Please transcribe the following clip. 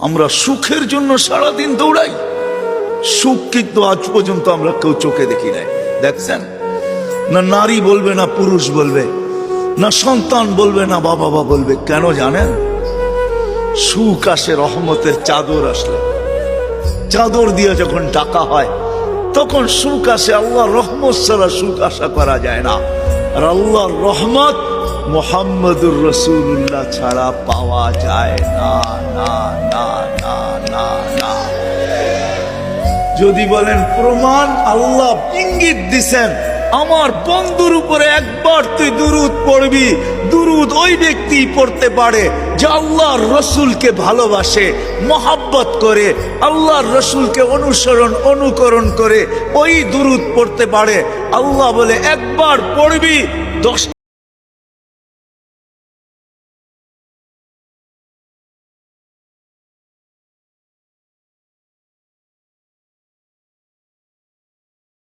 আমরা সুখের জন্য সারাদিন দৌড়াই, সুখ কিন্তু আজ পর্যন্ত আমরা কেউ চোখে দেখি নাই। দেখছেন না, নারী বলবে না পুরুষ বলবে, না সন্তান বলবে না বাবা বলবে। কেন জানেন? সুখ আসে রহমতের চাদর আসলে, চাদর দিয়ে যখন ডাকা হয় তখন সুখ আসে। আল্লাহর রহমত ছাড়া সুখ আশা করা যায় না। আর আল্লাহর রহমত মুহাম্মদুর রাসূলুল্লাহ ছাড়া পাওয়া যায় না, না না না না না। যদি বলেন প্রমাণ, আল্লাহ ইঙ্গিত দিছেন, আমার বন্ধুর উপরে একবার তুই দুরূদ পড়বি, দুরূদ ওই ব্যক্তি পড়তে পারে যে আল্লাহর রসুলকে ভালোবাসে, মহাব্বত করে, আল্লাহর রসুলকে অনুকরণ করে ওই দুরূদ পড়তে পারে। আল্লাহ বলে একবার পড়বি 10